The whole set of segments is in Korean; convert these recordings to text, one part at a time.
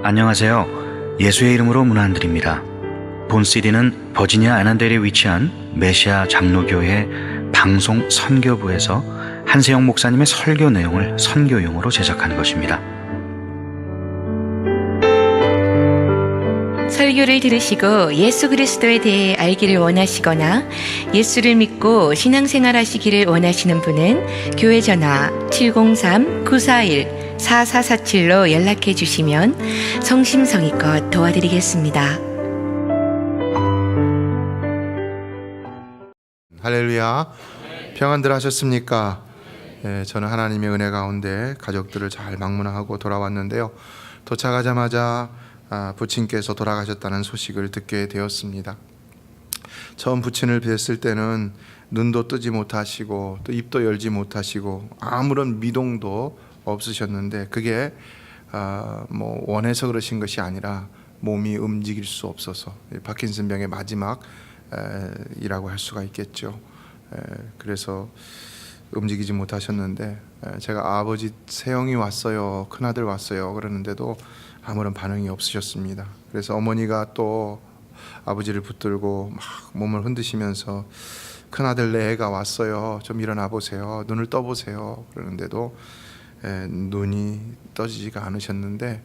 안녕하세요. 예수의 이름으로 문안 안 드립니다. 본 CD는 버지니아 애난델에 위치한 메시아 장로교회 방송 선교부에서 한세영 목사님의 설교 내용을 선교용으로 제작한 것입니다. 설교를 들으시고 예수 그리스도에 대해 알기를 원하시거나 예수를 믿고 신앙생활 하시기를 원하시는 분은 교회 전화 703-941-4447로 연락해 주시면 성심성의껏 도와드리겠습니다. 할렐루야. 평안들 하셨습니까? 저는 하나님의 은혜 가운데 가족들을 잘 방문하고 돌아왔는데요. 도착하자마자 부친께서 돌아가셨다는 소식을 듣게 되었습니다. 처음 부친을 뵀을 때는 눈도 뜨지 못하시고 또 입도 열지 못하시고 아무런 미동도 없으셨는데 그게 원해서 그러신 것이 아니라 몸이 움직일 수 없어서 파킨슨병의 마지막 이라고 할 수가 있겠죠. 그래서 움직이지 못하셨는데 제가 아버지 세영이 왔어요, 큰아들 왔어요 그러는데도 아무런 반응이 없으셨습니다. 그래서 어머니가 또 아버지를 붙들고 막 몸을 흔드시면서 큰아들 내 애가 왔어요, 좀 일어나 보세요, 눈을 떠보세요 그러는데도 눈이 떠지지가 않으셨는데,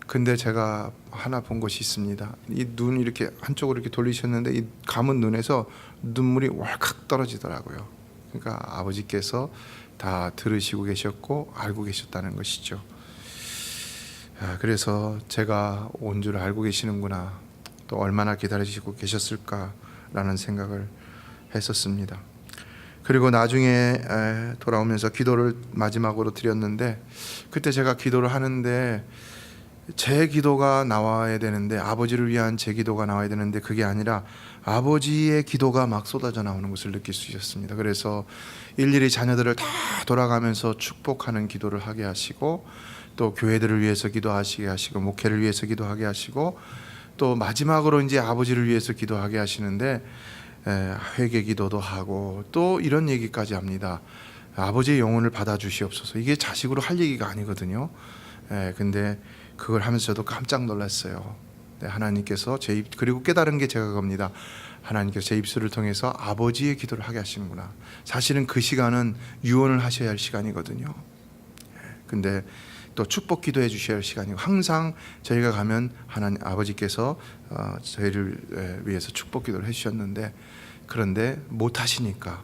근데 제가 하나 본 것이 있습니다. 이 눈 이렇게 한쪽으로 이렇게 돌리셨는데 이 감은 눈에서 눈물이 왈칵 떨어지더라고요. 그러니까 아버지께서 다 들으시고 계셨고 알고 계셨다는 것이죠. 그래서 제가 온 줄 알고 계시는구나, 또 얼마나 기다리시고 계셨을까라는 생각을 했었습니다. 그리고 나중에 돌아오면서 기도를 마지막으로 드렸는데, 그때 제가 기도를 하는데 제 기도가 나와야 되는데, 아버지를 위한 제 기도가 나와야 되는데 그게 아니라 아버지의 기도가 막 쏟아져 나오는 것을 느낄 수 있었습니다. 그래서 일일이 자녀들을 다 돌아가면서 축복하는 기도를 하게 하시고, 또 교회들을 위해서 기도하시게 하시고, 목회를 위해서 기도하게 하시고, 또 마지막으로 이제 아버지를 위해서 기도하게 하시는데 회개 기도도 하고 또 이런 얘기까지 합니다. 아버지의 영혼을 받아주시옵소서. 이게 자식으로 할 얘기가 아니거든요. 근데 그걸 하면서 저도 깜짝 놀랐어요. 하나님께서 제 입, 그리고 깨달은 게 제가 겁니다. 하나님께서 제 입술을 통해서 아버지의 기도를 하게 하시는구나. 사실은 그 시간은 유언을 하셔야 할 시간이거든요. 근데 또 축복 기도해 주셔야 할 시간이고, 항상 저희가 가면 하나님 아버지께서 저희를 위해서 축복 기도를 해주셨는데, 그런데 못 하시니까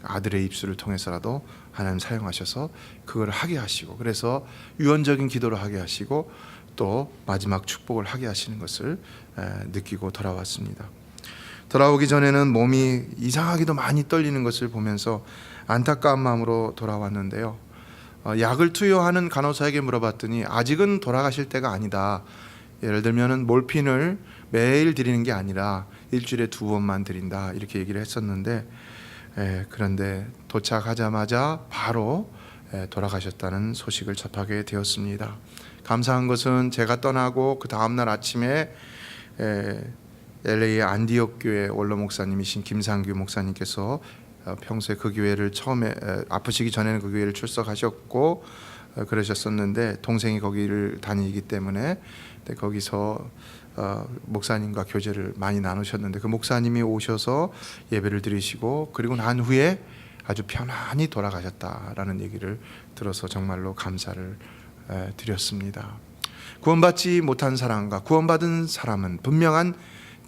아들의 입술을 통해서라도 하나님 사용하셔서 그걸 하게 하시고, 그래서 유언적인 기도를 하게 하시고 또 마지막 축복을 하게 하시는 것을 느끼고 돌아왔습니다. 돌아오기 전에는 몸이 이상하게도 많이 떨리는 것을 보면서 안타까운 마음으로 돌아왔는데요. 약을 투여하는 간호사에게 물어봤더니 아직은 돌아가실 때가 아니다. 예를 들면 몰핀을 매일 드리는 게 아니라 일주일에 2번만 드린다, 이렇게 얘기를 했었는데, 그런데 도착하자마자 바로 돌아가셨다는 소식을 접하게 되었습니다. 감사한 것은 제가 떠나고 그 다음날 아침에 LA의 안디옥 교회 원로 목사님이신 김상규 목사님께서 평소에 그 교회를 처음에 아프시기 전에는 그 교회를 출석하셨고 그러셨었는데, 동생이 거기를 다니기 때문에 거기서 목사님과 교제를 많이 나누셨는데, 그 목사님이 오셔서 예배를 드리시고 그리고 난 후에 아주 편안히 돌아가셨다라는 얘기를 들어서 정말로 감사를 드렸습니다. 구원받지 못한 사람과 구원받은 사람은 분명한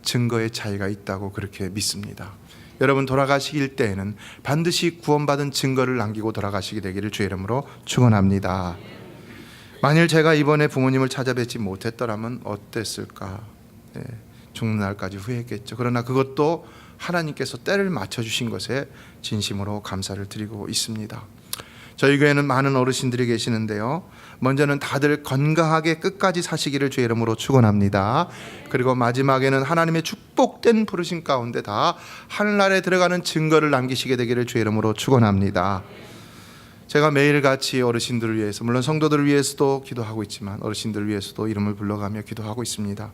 증거의 차이가 있다고 그렇게 믿습니다. 여러분 돌아가시길 때에는 반드시 구원받은 증거를 남기고 돌아가시게 되기를 주의 이름으로 축원합니다. 만일 제가 이번에 부모님을 찾아뵙지 못했더라면 어땠을까? 죽는 날까지 후회했겠죠. 그러나 그것도 하나님께서 때를 맞춰주신 것에 진심으로 감사를 드리고 있습니다. 저희 교회는 많은 어르신들이 계시는데요, 먼저는 다들 건강하게 끝까지 사시기를 주의 이름으로 축원합니다. 그리고 마지막에는 하나님의 축복된 부르심 가운데 다 하늘나라에 들어가는 증거를 남기시게 되기를 주의 이름으로 축원합니다. 제가 매일같이 어르신들을 위해서, 물론 성도들을 위해서도 기도하고 있지만 어르신들을 위해서도 이름을 불러가며 기도하고 있습니다.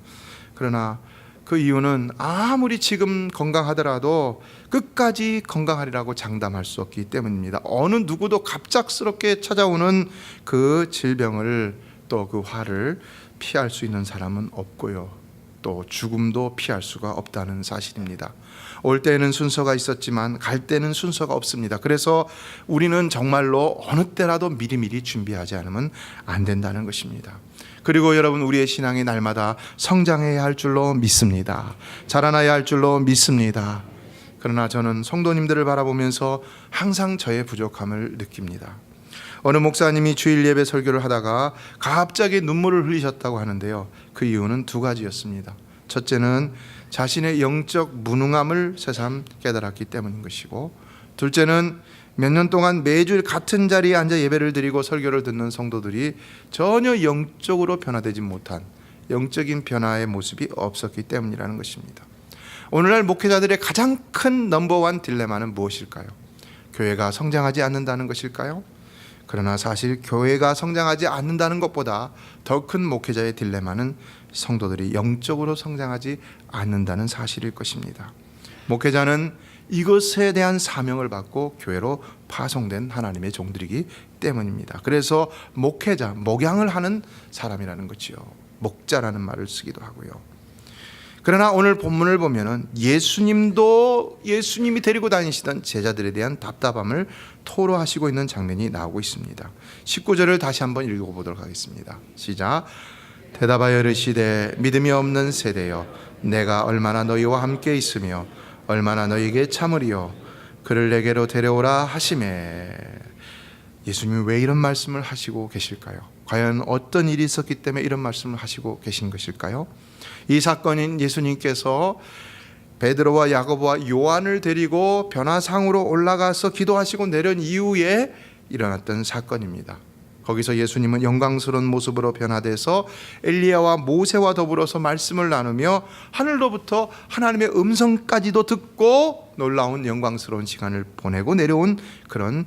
그러나 그 이유는 아무리 지금 건강하더라도 끝까지 건강하리라고 장담할 수 없기 때문입니다. 어느 누구도 갑작스럽게 찾아오는 그 질병을, 또 그 화를 피할 수 있는 사람은 없고요. 또 죽음도 피할 수가 없다는 사실입니다. 올 때는 순서가 있었지만 갈 때는 순서가 없습니다. 그래서 우리는 정말로 어느 때라도 미리미리 준비하지 않으면 안 된다는 것입니다. 그리고 여러분, 우리의 신앙이 날마다 성장해야 할 줄로 믿습니다. 자라나야 할 줄로 믿습니다. 그러나 저는 성도님들을 바라보면서 항상 저의 부족함을 느낍니다. 어느 목사님이 주일 예배 설교를 하다가 갑자기 눈물을 흘리셨다고 하는데요, 그 이유는 두 가지였습니다. 첫째는 자신의 영적 무능함을 새삼 깨달았기 때문인 것이고, 둘째는 몇 년 동안 매주일 같은 자리에 앉아 예배를 드리고 설교를 듣는 성도들이 전혀 영적으로 변화되지 못한, 영적인 변화의 모습이 없었기 때문이라는 것입니다. 오늘날 목회자들의 가장 큰 넘버원 딜레마는 무엇일까요? 교회가 성장하지 않는다는 것일까요? 그러나 사실 교회가 성장하지 않는다는 것보다 더 큰 목회자의 딜레마는 성도들이 영적으로 성장하지 않는다는 사실일 것입니다. 목회자는 이것에 대한 사명을 받고 교회로 파송된 하나님의 종들이기 때문입니다. 그래서 목회자, 목양을 하는 사람이라는 거지요. 목자라는 말을 쓰기도 하고요. 그러나 오늘 본문을 보면은 예수님이 데리고 다니시던 제자들에 대한 답답함을 토로하시고 있는 장면이 나오고 있습니다. 19절을 다시 한번 읽어보도록 하겠습니다. 시작. 대답하여 이르시되 믿음이 없는 세대여, 내가 얼마나 너희와 함께 있으며 얼마나 너희에게 참으리요. 그를 내게로 데려오라 하시매. 예수님이 왜 이런 말씀을 하시고 계실까요? 과연 어떤 일이 있었기 때문에 이런 말씀을 하시고 계신 것일까요? 이 사건인 예수님께서 베드로와 야고보와 요한을 데리고 변화상으로 올라가서 기도하시고 내려온 이후에 일어났던 사건입니다. 거기서 예수님은 영광스러운 모습으로 변화돼서 엘리야와 모세와 더불어서 말씀을 나누며 하늘로부터 하나님의 음성까지도 듣고 놀라운 영광스러운 시간을 보내고 내려온 그런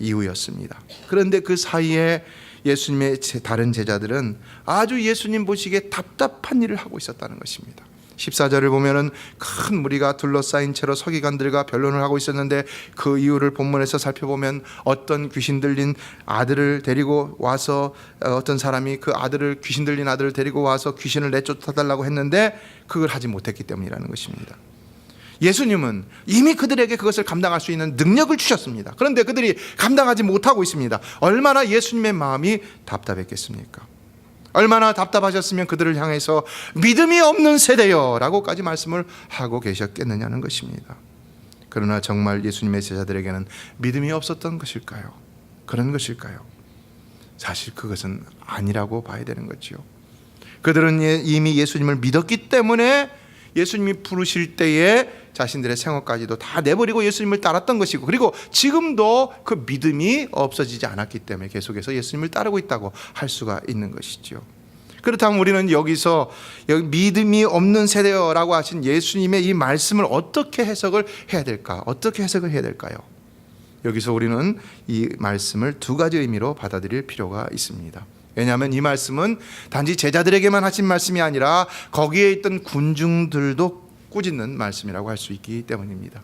이유였습니다. 그런데 그 사이에 예수님의 다른 제자들은 아주 예수님 보시기에 답답한 일을 하고 있었다는 것입니다. 14절을 보면은 큰 무리가 둘러싸인 채로 서기관들과 변론을 하고 있었는데, 그 이유를 본문에서 살펴보면 어떤 귀신 들린 아들을 데리고 와서 어떤 사람이 그 아들을, 귀신 들린 아들을 데리고 와서 귀신을 내쫓아달라고 했는데 그걸 하지 못했기 때문이라는 것입니다. 예수님은 이미 그들에게 그것을 감당할 수 있는 능력을 주셨습니다. 그런데 그들이 감당하지 못하고 있습니다. 얼마나 예수님의 마음이 답답했겠습니까? 얼마나 답답하셨으면 그들을 향해서 믿음이 없는 세대여 라고까지 말씀을 하고 계셨겠느냐는 것입니다. 그러나 정말 예수님의 제자들에게는 믿음이 없었던 것일까요? 그런 것일까요? 사실 그것은 아니라고 봐야 되는 거죠. 그들은 이미 예수님을 믿었기 때문에 예수님이 부르실 때에 자신들의 생업까지도 다 내버리고 예수님을 따랐던 것이고, 그리고 지금도 그 믿음이 없어지지 않았기 때문에 계속해서 예수님을 따르고 있다고 할 수가 있는 것이죠. 그렇다면 우리는 여기서 믿음이 없는 세대라고 하신 예수님의 이 말씀을 어떻게 해석을 해야 될까? 어떻게 해석을 해야 될까요? 여기서 우리는 이 말씀을 두 가지 의미로 받아들일 필요가 있습니다. 왜냐하면 이 말씀은 단지 제자들에게만 하신 말씀이 아니라 거기에 있던 군중들도 꾸짖는 말씀이라고 할 수 있기 때문입니다.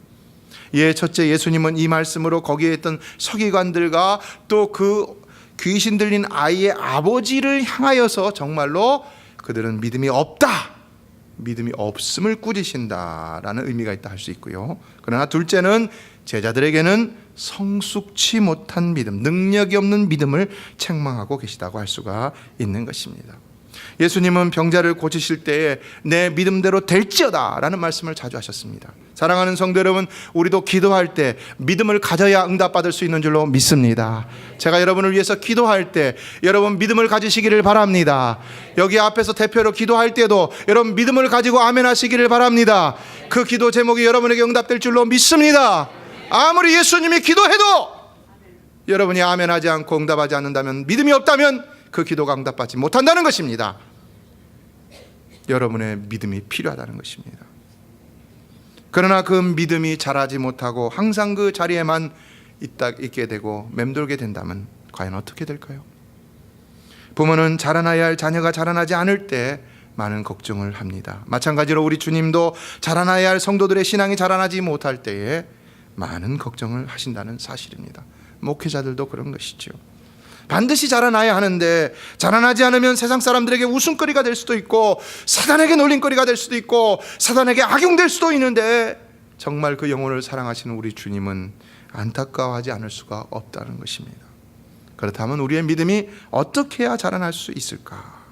첫째, 예수님은 이 말씀으로 거기에 있던 서기관들과 또 그 귀신 들린 아이의 아버지를 향하여서 정말로 그들은 믿음이 없다, 믿음이 없음을 꾸짖으신다라는 의미가 있다 할 수 있고요. 그러나 둘째는 제자들에게는 성숙치 못한 믿음, 능력이 없는 믿음을 책망하고 계시다고 할 수가 있는 것입니다. 예수님은 병자를 고치실 때에 내 믿음대로 될지어다 라는 말씀을 자주 하셨습니다. 사랑하는 성도 여러분, 우리도 기도할 때 믿음을 가져야 응답받을 수 있는 줄로 믿습니다. 제가 여러분을 위해서 기도할 때 여러분 믿음을 가지시기를 바랍니다. 여기 앞에서 대표로 기도할 때도 여러분 믿음을 가지고 아멘 하시기를 바랍니다. 그 기도 제목이 여러분에게 응답될 줄로 믿습니다. 아무리 예수님이 기도해도 여러분이 아멘하지 않고 응답하지 않는다면, 믿음이 없다면 그 기도가 응답받지 못한다는 것입니다. 여러분의 믿음이 필요하다는 것입니다. 그러나 그 믿음이 자라지 못하고 항상 그 자리에만 있게 되고 맴돌게 된다면 과연 어떻게 될까요? 부모는 자라나야 할 자녀가 자라나지 않을 때 많은 걱정을 합니다. 마찬가지로 우리 주님도 자라나야 할 성도들의 신앙이 자라나지 못할 때에 많은 걱정을 하신다는 사실입니다. 목회자들도 그런 것이죠. 반드시 자라나야 하는데 자라나지 않으면 세상 사람들에게 웃음거리가 될 수도 있고 사단에게 놀림거리가 될 수도 있고 사단에게 악용될 수도 있는데 정말 그 영혼을 사랑하시는 우리 주님은 안타까워하지 않을 수가 없다는 것입니다. 그렇다면 우리의 믿음이 어떻게 해야 자라날 수 있을까?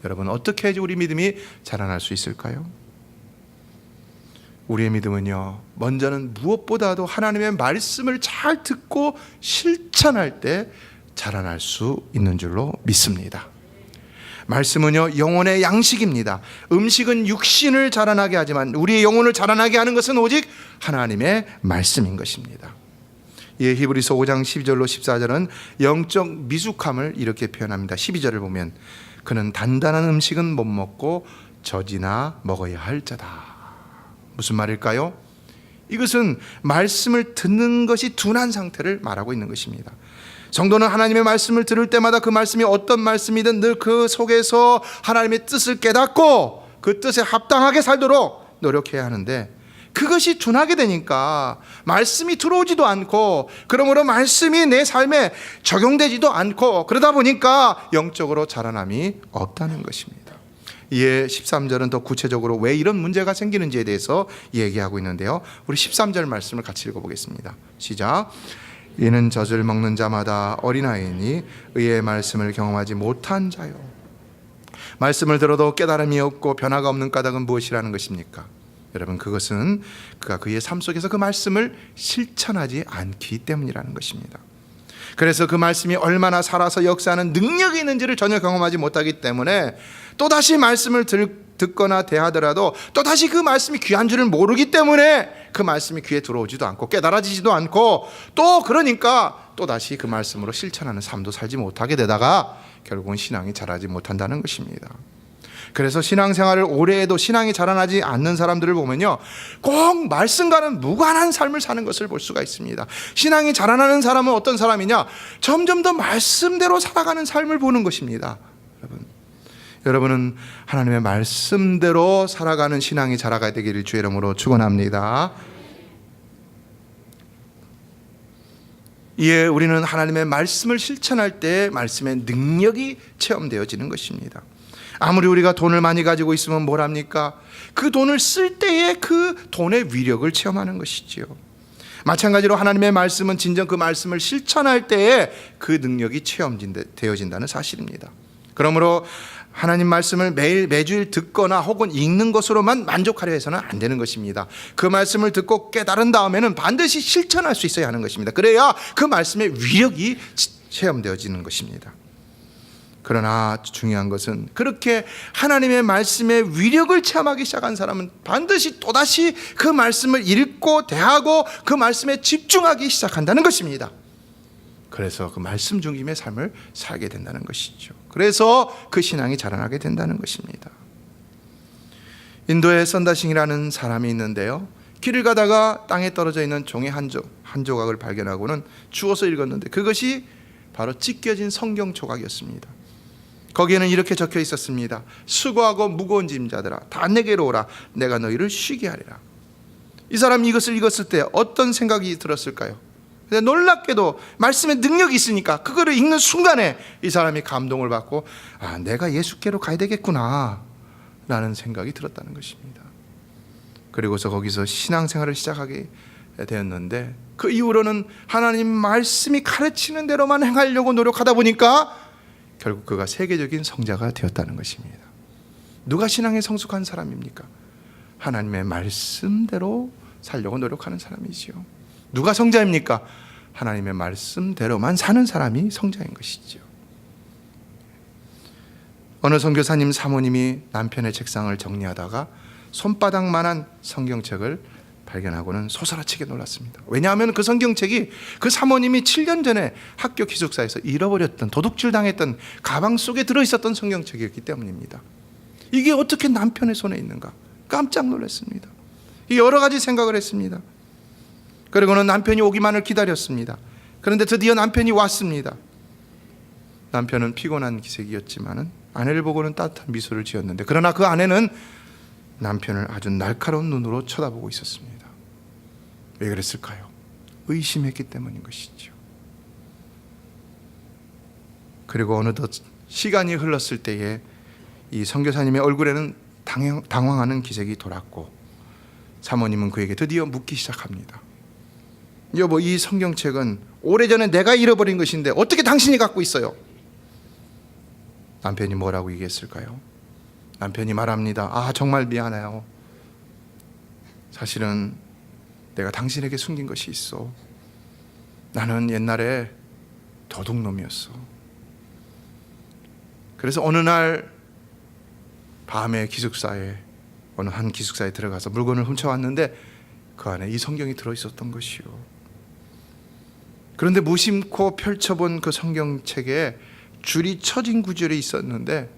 여러분, 어떻게 해야지 우리 믿음이 자라날 수 있을까요? 우리의 믿음은요, 먼저는 무엇보다도 하나님의 말씀을 잘 듣고 실천할 때 자라날 수 있는 줄로 믿습니다. 말씀은요, 영혼의 양식입니다. 음식은 육신을 자라나게 하지만 우리의 영혼을 자라나게 하는 것은 오직 하나님의 말씀인 것입니다. 예, 히브리서 5장 12절로 14절은 영적 미숙함을 이렇게 표현합니다. 12절을 보면 그는 단단한 음식은 못 먹고 젖이나 먹어야 할 자다. 무슨 말일까요? 이것은 말씀을 듣는 것이 둔한 상태를 말하고 있는 것입니다. 성도는 하나님의 말씀을 들을 때마다 그 말씀이 어떤 말씀이든 늘 그 속에서 하나님의 뜻을 깨닫고 그 뜻에 합당하게 살도록 노력해야 하는데 그것이 둔하게 되니까 말씀이 들어오지도 않고 그러므로 말씀이 내 삶에 적용되지도 않고 그러다 보니까 영적으로 자라남이 없다는 것입니다. 이에 13절은 더 구체적으로 왜 이런 문제가 생기는지에 대해서 얘기하고 있는데요. 우리 13절 말씀을 같이 읽어보겠습니다. 시작. 이는 젖을 먹는 자마다 어린아이니 의의 말씀을 경험하지 못한 자요. 말씀을 들어도 깨달음이 없고 변화가 없는 까닭은 무엇이라는 것입니까? 여러분, 그것은 그가 그의 삶 속에서 그 말씀을 실천하지 않기 때문이라는 것입니다. 그래서 그 말씀이 얼마나 살아서 역사하는 능력이 있는지를 전혀 경험하지 못하기 때문에 또다시 말씀을 듣거나 대하더라도 또다시 그 말씀이 귀한 줄을 모르기 때문에 그 말씀이 귀에 들어오지도 않고 깨달아지지도 않고 또 그러니까 또다시 그 말씀으로 실천하는 삶도 살지 못하게 되다가 결국은 신앙이 자라지 못한다는 것입니다. 그래서 신앙생활을 오래 해도 신앙이 자라나지 않는 사람들을 보면요, 꼭 말씀과는 무관한 삶을 사는 것을 볼 수가 있습니다. 신앙이 자라나는 사람은 어떤 사람이냐? 점점 더 말씀대로 살아가는 삶을 보는 것입니다. 여러분은 하나님의 말씀대로 살아가는 신앙이 자라가야 되기를 주의 이름으로 축원합니다. 이에 우리는 하나님의 말씀을 실천할 때 말씀의 능력이 체험되어지는 것입니다. 아무리 우리가 돈을 많이 가지고 있으면 뭘 합니까? 그 돈을 쓸 때에 그 돈의 위력을 체험하는 것이지요. 마찬가지로 하나님의 말씀은 진정 그 말씀을 실천할 때에 그 능력이 체험되어진다는 사실입니다. 그러므로 하나님 말씀을 매주일 듣거나 혹은 읽는 것으로만 만족하려 해서는 안 되는 것입니다. 그 말씀을 듣고 깨달은 다음에는 반드시 실천할 수 있어야 하는 것입니다. 그래야 그 말씀의 위력이 체험되어지는 것입니다. 그러나 중요한 것은 그렇게 하나님의 말씀의 위력을 체험하기 시작한 사람은 반드시 또다시 그 말씀을 읽고 대하고 그 말씀에 집중하기 시작한다는 것입니다. 그래서 그 말씀 중심의 삶을 살게 된다는 것이죠. 그래서 그 신앙이 자라나게 된다는 것입니다. 인도에 선다싱이라는 사람이 있는데요, 길을 가다가 땅에 떨어져 있는 종이 한 조각을 발견하고는 주워서 읽었는데 그것이 바로 찢겨진 성경 조각이었습니다. 거기에는 이렇게 적혀 있었습니다. 수고하고 무거운 짐자들아 다 내게로 오라. 내가 너희를 쉬게 하리라. 이 사람이 이것을 읽었을 때 어떤 생각이 들었을까요? 근데 놀랍게도 말씀의 능력이 있으니까 그거를 읽는 순간에 이 사람이 감동을 받고 내가 예수께로 가야 되겠구나 라는 생각이 들었다는 것입니다. 그리고서 거기서 신앙생활을 시작하게 되었는데 그 이후로는 하나님 말씀이 가르치는 대로만 행하려고 노력하다 보니까 결국 그가 세계적인 성자가 되었다는 것입니다. 누가 신앙에 성숙한 사람입니까? 하나님의 말씀대로 살려고 노력하는 사람이지요. 누가 성자입니까? 하나님의 말씀대로만 사는 사람이 성자인 것이죠. 어느 선교사님 사모님이 남편의 책상을 정리하다가 손바닥만한 성경책을 발견하고는 소스라치게 놀랐습니다. 왜냐하면 그 성경책이 그 사모님이 7년 전에 학교 기숙사에서 잃어버렸던, 도둑질 당했던 가방 속에 들어있었던 성경책이었기 때문입니다. 이게 어떻게 남편의 손에 있는가? 깜짝 놀랐습니다. 여러 가지 생각을 했습니다. 그리고는 남편이 오기만을 기다렸습니다. 그런데 드디어 남편이 왔습니다. 남편은 피곤한 기색이었지만 아내를 보고는 따뜻한 미소를 지었는데, 그러나 그 아내는 남편을 아주 날카로운 눈으로 쳐다보고 있었습니다. 왜 그랬을까요? 의심했기 때문인 것이죠. 그리고 어느덧 시간이 흘렀을 때에 이 선교사님의 얼굴에는 당황하는 기색이 돌았고, 사모님은 그에게 드디어 묻기 시작합니다. 여보, 이 성경책은 오래전에 내가 잃어버린 것인데 어떻게 당신이 갖고 있어요? 남편이 뭐라고 얘기했을까요? 남편이 말합니다. 아, 정말 미안해요. 사실은 내가 당신에게 숨긴 것이 있어. 나는 옛날에 도둑놈이었어. 그래서 어느 날 밤에 어느 한 기숙사에 들어가서 물건을 훔쳐왔는데 그 안에 이 성경이 들어있었던 것이요. 그런데 무심코 펼쳐본 그 성경책에 줄이 처진 구절이 있었는데,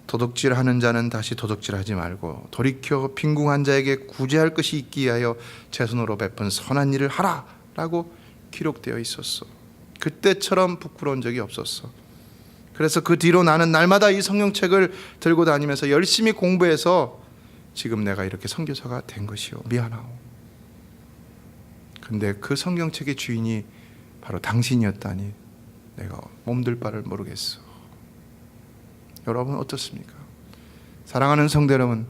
도둑질하는 자는 다시 도둑질하지 말고 돌이켜 빈궁한 자에게 구제할 것이 있기 위하여 제 손으로 베푼 선한 일을 하라 라고 기록되어 있었어. 그때처럼 부끄러운 적이 없었어. 그래서 그 뒤로 나는 날마다 이 성경책을 들고 다니면서 열심히 공부해서 지금 내가 이렇게 선교사가 된 것이요. 미안하오. 근데 그 성경책의 주인이 바로 당신이었다니 내가 몸둘 바를 모르겠어. 여러분 어떻습니까? 사랑하는 성도 여러분,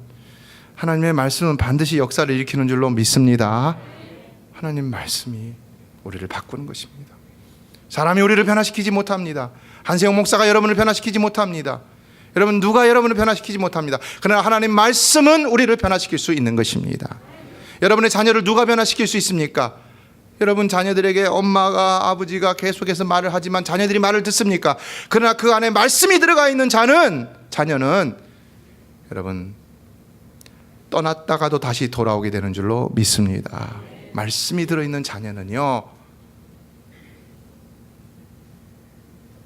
하나님의 말씀은 반드시 역사를 일으키는 줄로 믿습니다. 하나님 말씀이 우리를 바꾸는 것입니다. 사람이 우리를 변화시키지 못합니다. 한세용 목사가 여러분을 변화시키지 못합니다. 여러분, 누가 여러분을 변화시키지 못합니다. 그러나 하나님 말씀은 우리를 변화시킬 수 있는 것입니다. 여러분의 자녀를 누가 변화시킬 수 있습니까? 여러분 자녀들에게 엄마가, 아버지가 계속해서 말을 하지만 자녀들이 말을 듣습니까? 그러나 그 안에 말씀이 들어가 있는 자녀는 여러분 떠났다가도 다시 돌아오게 되는 줄로 믿습니다. 말씀이 들어있는 자녀는요,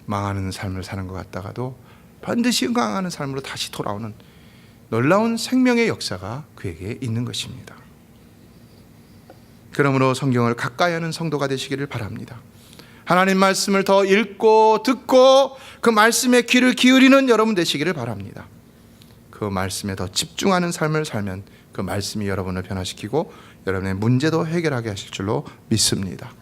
망하는 삶을 사는 것 같다가도 반드시 응강하는 삶으로 다시 돌아오는 놀라운 생명의 역사가 그에게 있는 것입니다. 그러므로 성경을 가까이 하는 성도가 되시기를 바랍니다. 하나님 말씀을 더 읽고 듣고 그 말씀에 귀를 기울이는 여러분 되시기를 바랍니다. 그 말씀에 더 집중하는 삶을 살면 그 말씀이 여러분을 변화시키고 여러분의 문제도 해결하게 하실 줄로 믿습니다.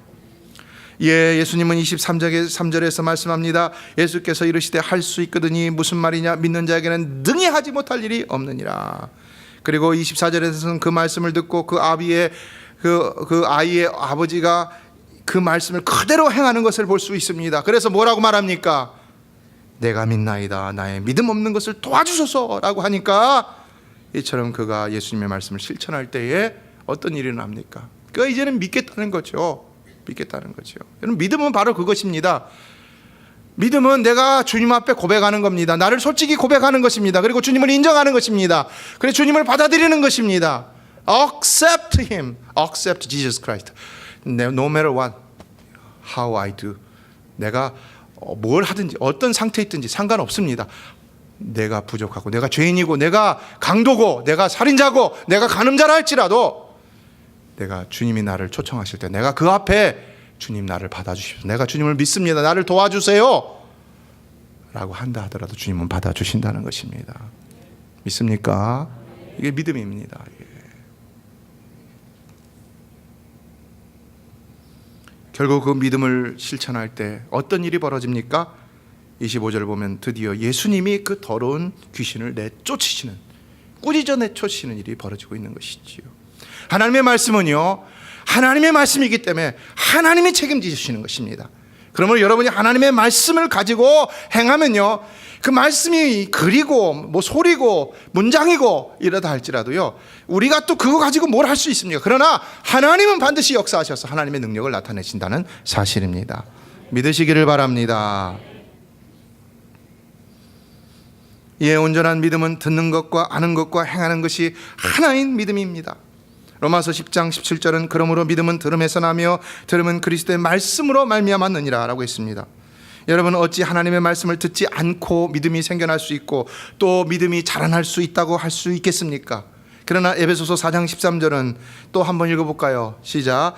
예수님은 23절에서 말씀합니다. 예수께서 이르시되 할 수 있거든이 무슨 말이냐, 믿는 자에게는 능히 하지 못할 일이 없느니라. 그리고 24절에서는 그 말씀을 듣고 그 아이의 아버지가 그 말씀을 그대로 행하는 것을 볼 수 있습니다. 그래서 뭐라고 말합니까? 내가 믿나이다, 나의 믿음 없는 것을 도와주소서라고 하니까, 이처럼 그가 예수님의 말씀을 실천할 때에 어떤 일이 납니까? 그 이제는 믿겠다는 거죠. 여러분, 믿음은 바로 그것입니다. 믿음은 내가 주님 앞에 고백하는 겁니다. 나를 솔직히 고백하는 것입니다. 그리고 주님을 인정하는 것입니다. 그래서 주님을 받아들이는 것입니다. Accept Him, accept Jesus Christ. No matter what, how I do. 내가 뭘 하든지 어떤 상태에 있든지 상관없습니다. 내가 부족하고 내가 죄인이고 내가 강도고 내가 살인자고 내가 간음자라 할지라도 내가 주님이 나를 초청하실 때 내가 그 앞에 주님 나를 받아주십시오, 내가 주님을 믿습니다, 나를 도와주세요 라고 한다 하더라도 주님은 받아주신다는 것입니다. 믿습니까? 이게 믿음입니다. 결국 그 믿음을 실천할 때 어떤 일이 벌어집니까? 25절을 보면 드디어 예수님이 그 더러운 귀신을 내쫓으시는, 꾸짖어 내쫓으시는 일이 벌어지고 있는 것이지요. 하나님의 말씀은요, 하나님의 말씀이기 때문에 하나님이 책임지시는 것입니다. 그러면 여러분이 하나님의 말씀을 가지고 행하면요, 그 말씀이 글이고 뭐 소리고 문장이고 이러다 할지라도요, 우리가 또 그거 가지고 뭘 할 수 있습니까? 그러나 하나님은 반드시 역사하셔서 하나님의 능력을 나타내신다는 사실입니다. 믿으시기를 바랍니다. 예, 온전한 믿음은 듣는 것과 아는 것과 행하는 것이 하나인 믿음입니다. 로마서 10장 17절은 그러므로 믿음은 들음에서 나며 들음은 그리스도의 말씀으로 말미암았느니라 라고 했습니다. 여러분, 어찌 하나님의 말씀을 듣지 않고 믿음이 생겨날 수 있고 또 믿음이 자라날 수 있다고 할 수 있겠습니까? 그러나 에베소서 4장 13절은 또 한번 읽어볼까요? 시작.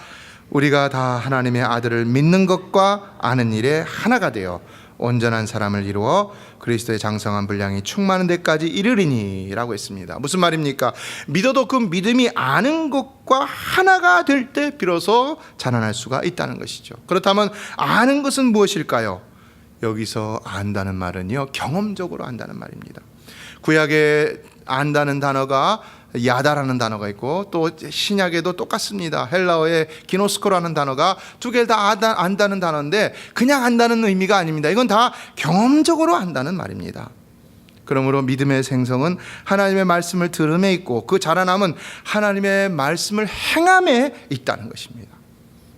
우리가 다 하나님의 아들을 믿는 것과 아는 일에 하나가 되어 온전한 사람을 이루어 그리스도의 장성한 분량이 충만한 데까지 이르리니 라고 했습니다. 무슨 말입니까? 믿어도 그 믿음이 아는 것과 하나가 될 때 비로소 자라날 수가 있다는 것이죠. 그렇다면 아는 것은 무엇일까요? 여기서 안다는 말은요, 경험적으로 안다는 말입니다. 구약에 안다는 단어가 야다라는 단어가 있고, 또 신약에도 똑같습니다. 헬라어의 기노스코라는 단어가 두 개를 다 안다는 단어인데, 그냥 안다는 의미가 아닙니다. 이건 다 경험적으로 안다는 말입니다. 그러므로 믿음의 생성은 하나님의 말씀을 들음에 있고, 그 자라남은 하나님의 말씀을 행함에 있다는 것입니다.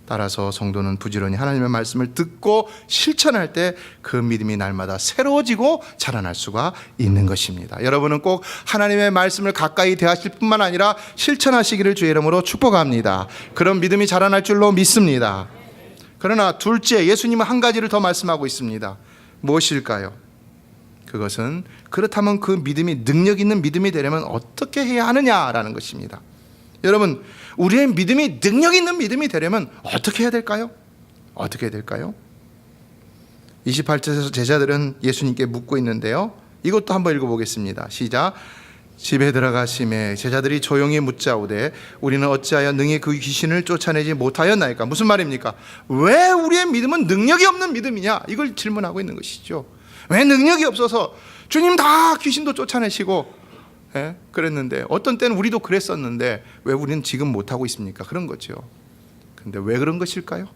따라서 성도는 부지런히 하나님의 말씀을 듣고 실천할 때 그 믿음이 날마다 새로워지고 자라날 수가 있는 것입니다. 여러분은 꼭 하나님의 말씀을 가까이 대하실 뿐만 아니라 실천하시기를 주의 이름으로 축복합니다. 그런 믿음이 자라날 줄로 믿습니다. 그러나 둘째, 예수님은 한 가지를 더 말씀하고 있습니다. 무엇일까요? 그것은 그렇다면 그 믿음이 능력 있는 믿음이 되려면 어떻게 해야 하느냐라는 것입니다. 여러분, 우리의 믿음이 능력 있는 믿음이 되려면 어떻게 해야 될까요? 어떻게 해야 될까요? 28절에서 제자들은 예수님께 묻고 있는데요, 이것도 한번 읽어보겠습니다. 시작. 집에 들어가심에 제자들이 조용히 묻자오되 우리는 어찌하여 능히 그 귀신을 쫓아내지 못하였나이까? 무슨 말입니까? 왜 우리의 믿음은 능력이 없는 믿음이냐? 이걸 질문하고 있는 것이죠. 왜 능력이 없어서 주님 다 귀신도 쫓아내시고 그랬는데, 어떤 때는 우리도 그랬었는데 왜 우리는 지금 못하고 있습니까? 그런 거죠. 근데 왜 그런 것일까요?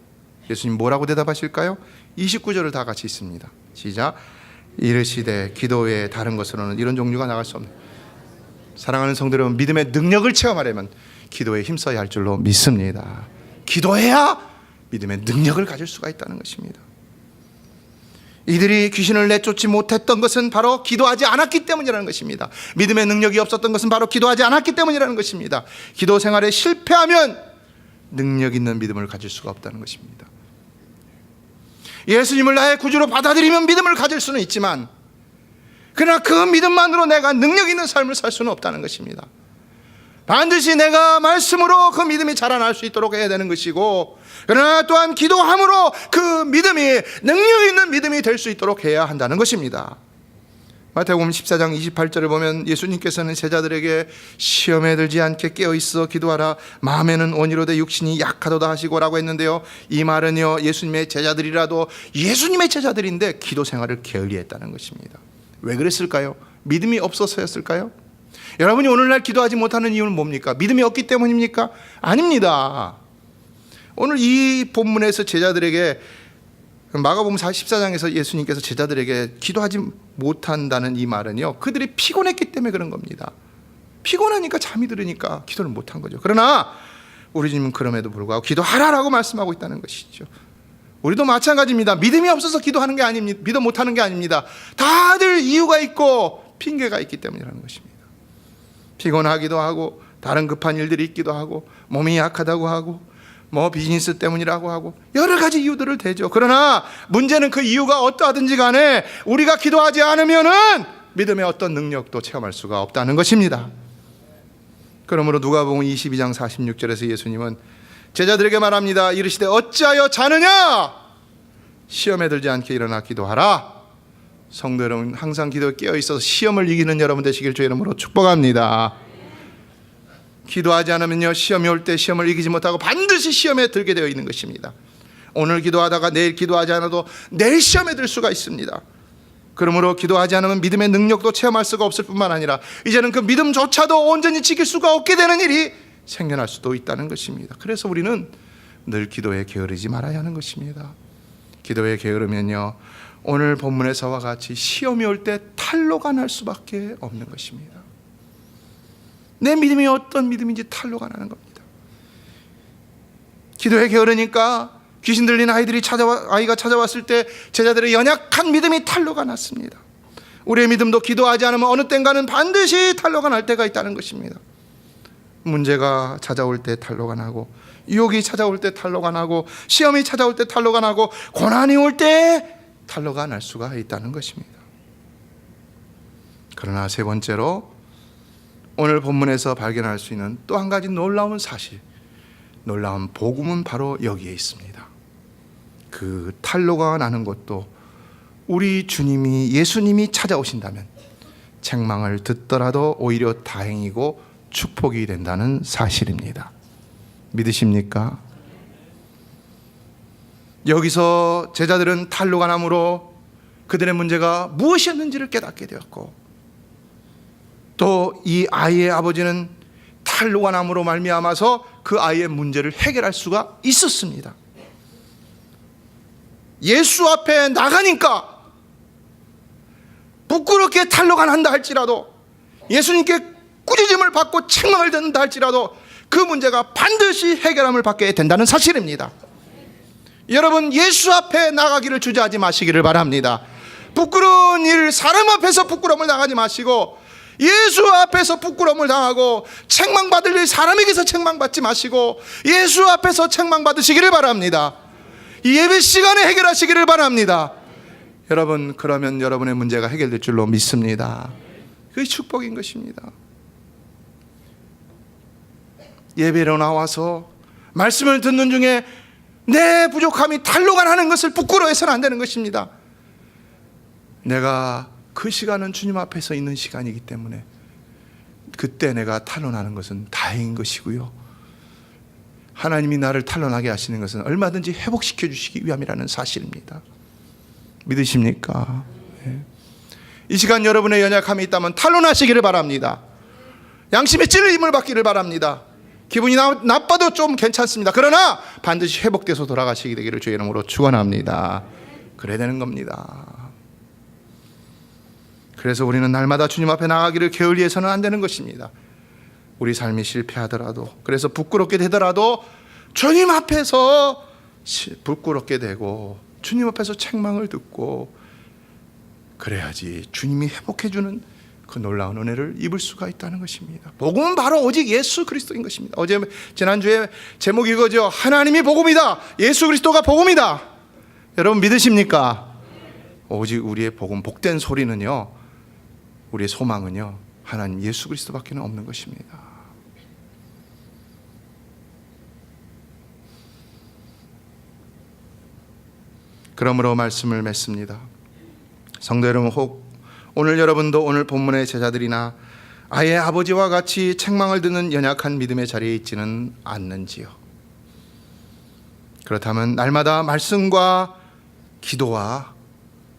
예수님 뭐라고 대답하실까요? 29절을 다 같이 있습니다. 시작. 이르시되 기도 외에 다른 것으로는 이런 종류가 나갈 수 없는. 사랑하는 성도 여러분, 믿음의 능력을 체험하려면 기도에 힘써야 할 줄로 믿습니다. 기도해야 믿음의 능력을 가질 수가 있다는 것입니다. 이들이 귀신을 내쫓지 못했던 것은 바로 기도하지 않았기 때문이라는 것입니다. 믿음의 능력이 없었던 것은 바로 기도하지 않았기 때문이라는 것입니다. 기도 생활에 실패하면 능력 있는 믿음을 가질 수가 없다는 것입니다. 예수님을 나의 구주로 받아들이면 믿음을 가질 수는 있지만, 그러나 그 믿음만으로 내가 능력 있는 삶을 살 수는 없다는 것입니다. 반드시 내가 말씀으로 그 믿음이 자라날 수 있도록 해야 되는 것이고, 그러나 또한 기도함으로 그 믿음이 능력 있는 믿음이 될 수 있도록 해야 한다는 것입니다. 마태복음 14장 28절을 보면 예수님께서는 제자들에게 시험에 들지 않게 깨어있어 기도하라, 마음에는 원이로되 육신이 약하도다 하시고라고 했는데요, 이 말은요, 예수님의 제자들이라도 예수님의 제자들인데 기도 생활을 게을리했다는 것입니다. 왜 그랬을까요? 믿음이 없어서였을까요? 여러분이 오늘날 기도하지 못하는 이유는 뭡니까? 믿음이 없기 때문입니까? 아닙니다. 오늘 이 본문에서 제자들에게, 마가복음 14장에서 예수님께서 제자들에게 기도하지 못한다는 이 말은요, 그들이 피곤했기 때문에 그런 겁니다. 피곤하니까 잠이 들으니까 기도를 못한 거죠. 그러나 우리 주님은 그럼에도 불구하고 기도하라라고 말씀하고 있다는 것이죠. 우리도 마찬가지입니다. 믿음이 없어서 기도하는 게 아닙니다. 믿어 못하는 게 아닙니다. 다들 이유가 있고 핑계가 있기 때문이라는 것입니다. 피곤하기도 하고, 다른 급한 일들이 있기도 하고, 몸이 약하다고 하고, 비즈니스 때문이라고 하고, 여러 가지 이유들을 대죠. 그러나 문제는 그 이유가 어떠하든지 간에 우리가 기도하지 않으면은 믿음의 어떤 능력도 체험할 수가 없다는 것입니다. 그러므로 누가복음 22장 46절에서 예수님은 제자들에게 말합니다. 이르시되 어찌하여 자느냐? 시험에 들지 않게 일어나 기도하라. 성도 여러분, 항상 기도에 깨어 있어서 시험을 이기는 여러분 되시길 주의 이름으로 축복합니다. 기도하지 않으면요, 시험이 올 때 시험을 이기지 못하고 반드시 시험에 들게 되어 있는 것입니다. 오늘 기도하다가 내일 기도하지 않아도 내일 시험에 들 수가 있습니다. 그러므로 기도하지 않으면 믿음의 능력도 체험할 수가 없을 뿐만 아니라 이제는 그 믿음조차도 온전히 지킬 수가 없게 되는 일이 생겨날 수도 있다는 것입니다. 그래서 우리는 늘 기도에 게으르지 말아야 하는 것입니다. 기도에 게으르면요, 오늘 본문에서와 같이 시험이 올 때 탈로가 날 수밖에 없는 것입니다. 내 믿음이 어떤 믿음인지 탈로가 나는 겁니다. 기도에 게으르니까 귀신 들린 아이가 찾아왔을 때 제자들의 연약한 믿음이 탈로가 났습니다. 우리의 믿음도 기도하지 않으면 어느 땐가는 반드시 탈로가 날 때가 있다는 것입니다. 문제가 찾아올 때 탈로가 나고, 유혹이 찾아올 때 탈로가 나고, 시험이 찾아올 때 탈로가 나고, 고난이 올 때 탈로가 날 수가 있다는 것입니다. 그러나 세 번째로 오늘 본문에서 발견할 수 있는 또 한 가지 놀라운 사실, 놀라운 복음은 바로 여기에 있습니다. 그 탈로가 나는 것도 우리 주님이, 예수님이 찾아오신다면 책망을 듣더라도 오히려 다행이고 축복이 된다는 사실입니다. 믿으십니까? 여기서 제자들은 탈로가 남으로 그들의 문제가 무엇이었는지를 깨닫게 되었고, 또 이 아이의 아버지는 탈로가 남으로 말미암아서 그 아이의 문제를 해결할 수가 있었습니다. 예수 앞에 나가니까 부끄럽게 탈로가 난다 할지라도, 예수님께 꾸짖음을 받고 책망을 듣는다 할지라도 그 문제가 반드시 해결함을 받게 된다는 사실입니다. 여러분, 예수 앞에 나가기를 주저하지 마시기를 바랍니다. 부끄러운 일, 사람 앞에서 부끄러움을 당하지 마시고, 예수 앞에서 부끄러움을 당하고 책망받을 일 사람에게서 책망받지 마시고 예수 앞에서 책망받으시기를 바랍니다. 이 예배 시간에 해결하시기를 바랍니다. 여러분, 그러면 여러분의 문제가 해결될 줄로 믿습니다. 그게 축복인 것입니다. 예배로 나와서 말씀을 듣는 중에 내 부족함이 탄로가 나는 것을 부끄러워해서는 안 되는 것입니다. 내가 그 시간은 주님 앞에서 있는 시간이기 때문에 그때 내가 탄로나는 것은 다행인 것이고요, 하나님이 나를 탄로나게 하시는 것은 얼마든지 회복시켜 주시기 위함이라는 사실입니다. 믿으십니까? 네. 이 시간 여러분의 연약함이 있다면 탄로나시기를 바랍니다. 양심의 찔림을 받기를 바랍니다. 기분이 나빠도 좀 괜찮습니다. 그러나 반드시 회복돼서 돌아가시게 되기를 주의 이름으로 축원합니다. 그래야 되는 겁니다. 그래서 우리는 날마다 주님 앞에 나가기를 게을리해서는 안 되는 것입니다. 우리 삶이 실패하더라도, 그래서 부끄럽게 되더라도 주님 앞에서 부끄럽게 되고 주님 앞에서 책망을 듣고 그래야지 주님이 회복해주는 그 놀라운 은혜를 입을 수가 있다는 것입니다. 복음은 바로 오직 예수 그리스도인 것입니다. 지난주에 제목이 이거죠. 하나님이 복음이다. 예수 그리스도가 복음이다. 여러분 믿으십니까? 오직 우리의 복음, 복된 소리는요, 우리의 소망은요, 하나님 예수 그리스도밖에 없는 것입니다. 그러므로 말씀을 맺습니다. 성도 여러분, 혹 오늘 여러분도 오늘 본문의 제자들이나 아예 아버지와 같이 책망을 듣는 연약한 믿음의 자리에 있지는 않는지요? 그렇다면 날마다 말씀과 기도와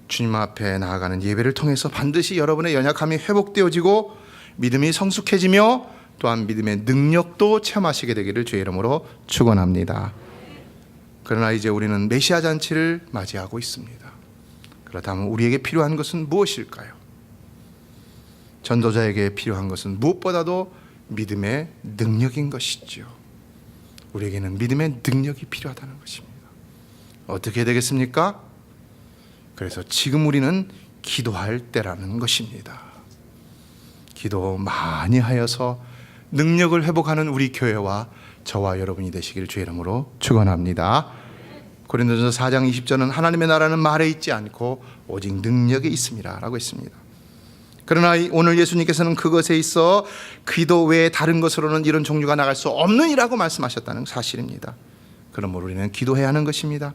주님 앞에 나아가는 예배를 통해서 반드시 여러분의 연약함이 회복되어지고 믿음이 성숙해지며 또한 믿음의 능력도 체험하시게 되기를 주의 이름으로 축원합니다. 그러나 이제 우리는 메시아 잔치를 맞이하고 있습니다. 그렇다면 우리에게 필요한 것은 무엇일까요? 전도자에게 필요한 것은 무엇보다도 믿음의 능력인 것이죠. 우리에게는 믿음의 능력이 필요하다는 것입니다. 어떻게 되겠습니까? 그래서 지금 우리는 기도할 때라는 것입니다. 기도 많이 하여서 능력을 회복하는 우리 교회와 저와 여러분이 되시길 주의 이름으로 축원합니다. 고린도전서 4장 20절은 하나님의 나라는 말에 있지 않고 오직 능력에 있음이라 라고 했습니다. 그러나 오늘 예수님께서는 그것에 있어 기도 외에 다른 것으로는 이런 종류가 나갈 수 없느니라고 말씀하셨다는 사실입니다. 그러므로 우리는 기도해야 하는 것입니다.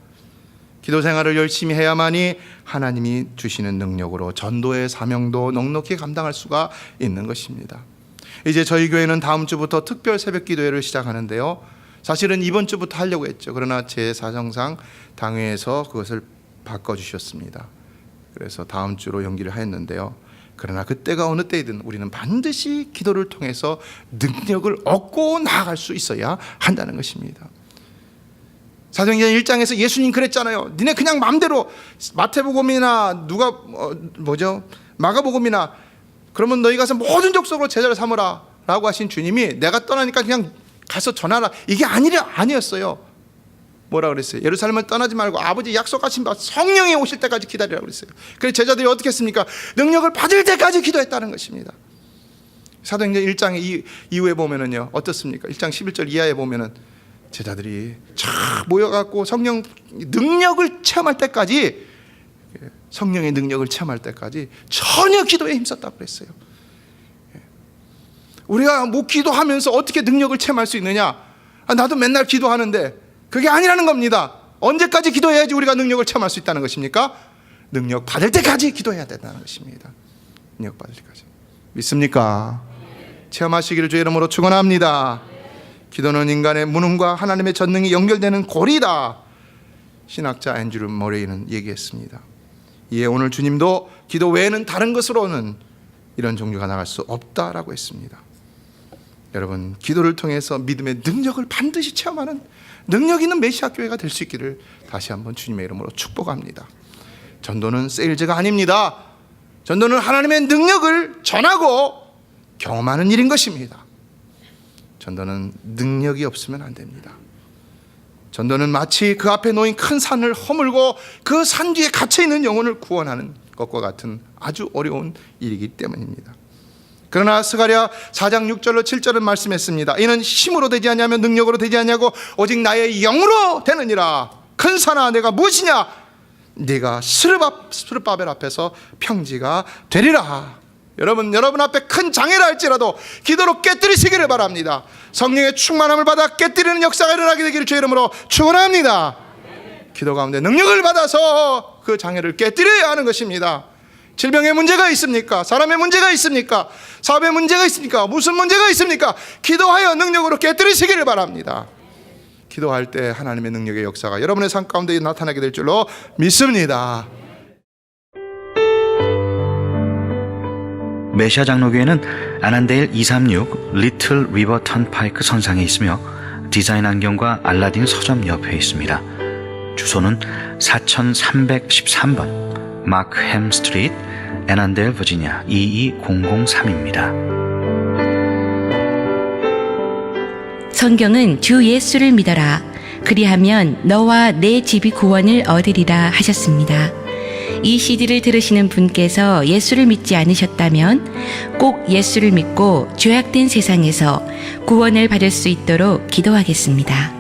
기도 생활을 열심히 해야만이 하나님이 주시는 능력으로 전도의 사명도 넉넉히 감당할 수가 있는 것입니다. 이제 저희 교회는 다음 주부터 특별 새벽 기도회를 시작하는데요, 사실은 이번 주부터 하려고 했죠. 그러나 제 사정상 당회에서 그것을 바꿔주셨습니다. 그래서 다음 주로 연기를 하였는데요, 그러나 그때가 어느 때이든 우리는 반드시 기도를 통해서 능력을 얻고 나아갈 수 있어야 한다는 것입니다. 사도행전 1장에서 예수님 그랬잖아요. 니네 그냥 마음대로 마태복음이나 마가복음이나 그러면 너희 가서 모든 족속으로 제자를 삼으라 라고 하신 주님이 내가 떠나니까 그냥 가서 전하라, 이게 아니었어요. 뭐라 그랬어요? 예루살렘을 떠나지 말고 아버지 약속하신 바 성령이 오실 때까지 기다리라고 그랬어요. 그래서 제자들이 어떻게 했습니까? 능력을 받을 때까지 기도했다는 것입니다. 사도행전 1장 이후에 보면은요, 어떻습니까? 1장 11절 이하에 보면은 제자들이 쫙 모여갖고 성령 능력을 체험할 때까지, 성령의 능력을 체험할 때까지 전혀 기도에 힘썼다고 그랬어요. 우리가 뭐 기도하면서 어떻게 능력을 체험할 수 있느냐? 나도 맨날 기도하는데 그게 아니라는 겁니다. 언제까지 기도해야지 우리가 능력을 체험할 수 있다는 것입니까? 능력 받을 때까지 기도해야 된다는 것입니다. 능력 받을 때까지. 믿습니까? 체험하시기를 주의 이름으로 축원합니다. 기도는 인간의 무능과 하나님의 전능이 연결되는 고리다. 신학자 앤드류 머레이는 얘기했습니다. 이에 오늘 주님도 기도 외에는 다른 것으로는 이런 종교가 나갈 수 없다라고 했습니다. 여러분, 기도를 통해서 믿음의 능력을 반드시 체험하는 능력 있는 메시아 교회가 될 수 있기를 다시 한번 주님의 이름으로 축복합니다. 전도는 세일즈가 아닙니다. 전도는 하나님의 능력을 전하고 경험하는 일인 것입니다. 전도는 능력이 없으면 안 됩니다. 전도는 마치 그 앞에 놓인 큰 산을 허물고 그 산 뒤에 갇혀있는 영혼을 구원하는 것과 같은 아주 어려운 일이기 때문입니다. 그러나 스가랴 4장 6절로 7절은 말씀했습니다. 이는 힘으로 되지 않냐며 능력으로 되지 않냐고 오직 나의 영으로 되느니라. 큰 산아 내가 무엇이냐? 네가 스룹바벨 앞에서 평지가 되리라. 여러분 앞에 큰 장애라 할지라도 기도로 깨뜨리시기를 바랍니다. 성령의 충만함을 받아 깨뜨리는 역사가 일어나게 되기를 주의 이름으로 축원합니다. 기도 가운데 능력을 받아서 그 장애를 깨뜨려야 하는 것입니다. 질병에 문제가 있습니까? 사람의 문제가 있습니까? 사업에 문제가 있습니까? 무슨 문제가 있습니까? 기도하여 능력으로 깨뜨리시기를 바랍니다. 기도할 때 하나님의 능력의 역사가 여러분의 삶 가운데 나타나게 될 줄로 믿습니다. 메시아 장로교회는 아난데일 236 리틀 리버 턴파이크 선상에 있으며 디자인 안경과 알라딘 서점 옆에 있습니다. 주소는 4313번 마크햄 스트리트, 애난데일 버지니아 22003입니다. 성경은 주 예수를 믿어라. 그리하면 너와 내 집이 구원을 얻으리라 하셨습니다. 이 CD를 들으시는 분께서 예수를 믿지 않으셨다면 꼭 예수를 믿고 죄악된 세상에서 구원을 받을 수 있도록 기도하겠습니다.